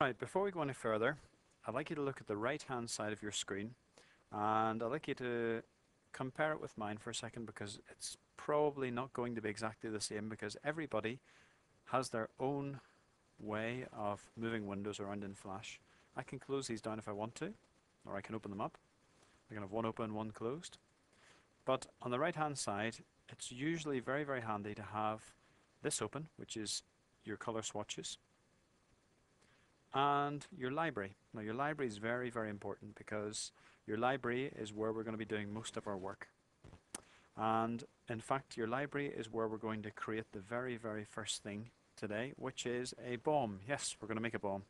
Right, before we go any further, I'd like you to look at the right hand side of your screen and I'd like you to compare it with mine for a second because it's probably not going to be exactly the same because everybody has their own way of moving windows around in Flash. I can close these down if I want to, or I can open them up. I can have one open, one closed. But on the right hand side, it's usually very handy to have this open, which is your color swatches, and your library. Now your library is very important because your library is where we're going to be doing most of our work. And in fact, your library is where we're going to create the very first thing today, which is a bomb. Yes, we're going to make a bomb.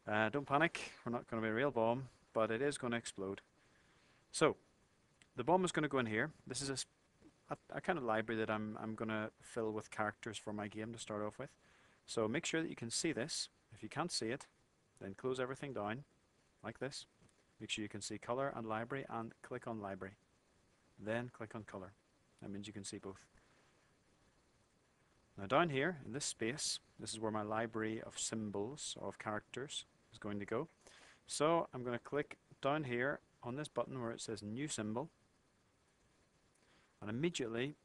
Don't panic, we're not going to be a real bomb, but it is going to explode. So, the bomb is going to go in here. This is a kind of library that I'm going to fill with characters for my game to start off with. So make sure that you can see this. If you can't see it, then close everything down, like this. Make sure you can see color and library, and click on library. Then click on color. That means you can see both. Now down here, in this space, this is where my library of symbols, or of characters, is going to go. So I'm going to click down here on this button where it says new symbol, and immediately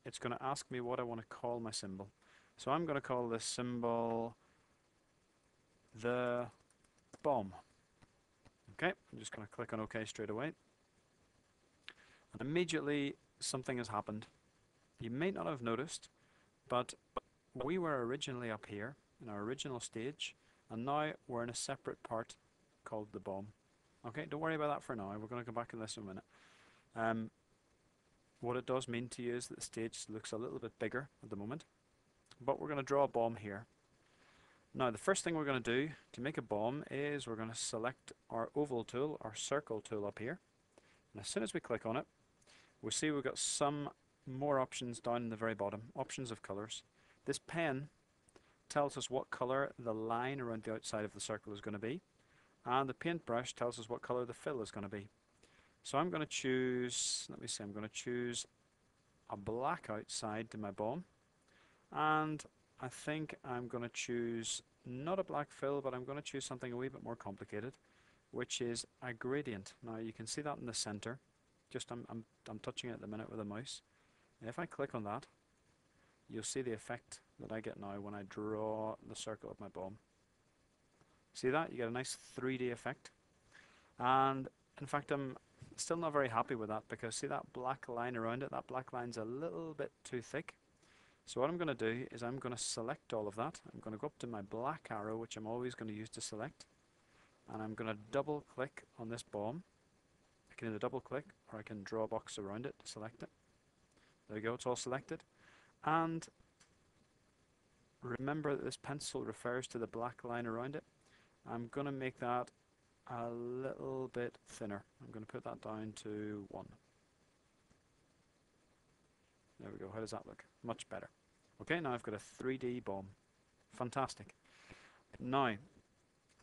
it's going to ask me what I want to call my symbol. So I'm going to call this symbol the bomb. Okay, I'm just going to click on OK straight away. And immediately something has happened. You may not have noticed, but we were originally up here in our original stage, and now we're in a separate part called the bomb. Okay, don't worry about that for now. We're going to go back in this in a minute. What it does mean to you is that the stage looks a little bit bigger at the moment, but we're going to draw a bomb here. Now the first thing we're going to do to make a bomb is we're going to select our oval tool, our circle tool up here, and as soon as we click on it, we'll see we've got some more options down in the very bottom, options of colors. This pen tells us what color the line around the outside of the circle is going to be, and the paintbrush tells us what color the fill is going to be. So I'm going to choose, let me see, I'm going to choose a black outside to my bomb, and I think I'm going to choose not a black fill, but I'm going to choose something a wee bit more complicated, which is a gradient. Now you can see that in the center. Just I'm touching it at the minute with a mouse. And if I click on that, you'll see the effect that I get now when I draw the circle of my bomb. See that? You get a nice 3D effect. And in fact, I'm still not very happy with that because see that black line around it? That black line's a little bit too thick. So what I'm going to do is I'm going to select all of that. I'm going to go up to my black arrow, which I'm always going to use to select, and I'm going to double click on this bomb. I can either double click or I can draw a box around it to select it. There we go, it's all selected. And remember that this pencil refers to the black line around it. I'm going to make that a little bit thinner. I'm going to put that down to 1. There we go. How does that look? Much better. Okay, now I've got a 3D bomb. Fantastic. Now, I'm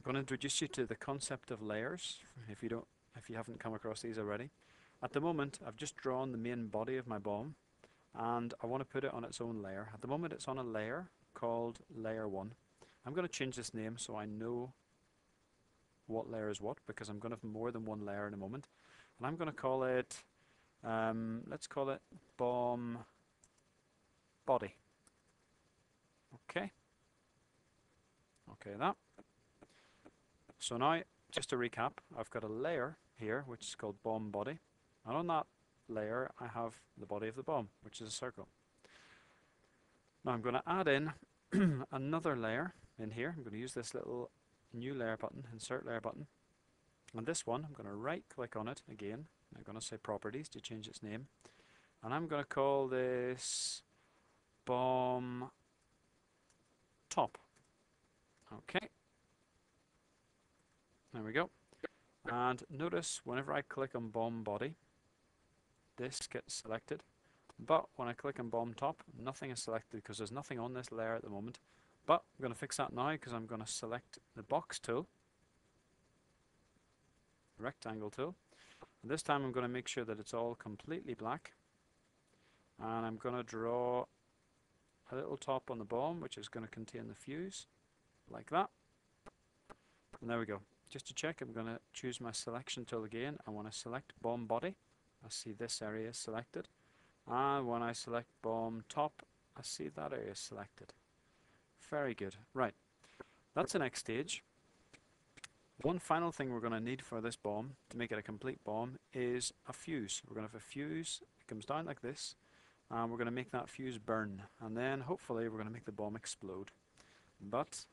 going to introduce you to the concept of layers, if you haven't come across these already. At the moment, I've just drawn the main body of my bomb, and I want to put it on its own layer. At the moment, it's on a layer called Layer 1. I'm going to change this name so I know what layer is what, because I'm going to have more than one layer in a moment. And I'm going to call it, let's call it Bomb Body. Okay. Okay, that. So now, just to recap, I've got a layer here, which is called Bomb Body. And on that layer, I have the body of the bomb, which is a circle. Now I'm going to add in another layer in here. I'm going to use this little new layer button, insert layer button. And this one, I'm going to right click on it again. I'm going to say properties to change its name. And I'm going to call this Bomb Top. Okay. There we go. And notice whenever I click on Bomb Body, this gets selected. But when I click on Bomb Top, nothing is selected because there's nothing on this layer at the moment. But I'm going to fix that now because I'm going to select the box tool, rectangle tool. And this time I'm going to make sure that it's all completely black. And I'm going to draw a little top on the bomb, which is going to contain the fuse, like that. And there we go. Just to check, I'm going to choose my selection tool again. I want to select bomb body. I see this area is selected. And when I select bomb top, I see that area is selected. Very good. Right, that's the next stage. One final thing we're going to need for this bomb, to make it a complete bomb, is a fuse. We're going to have a fuse. It comes down like this, and we're going to make that fuse burn. And then, hopefully, we're going to make the bomb explode. But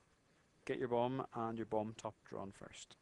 get your bomb and your bomb top drawn first.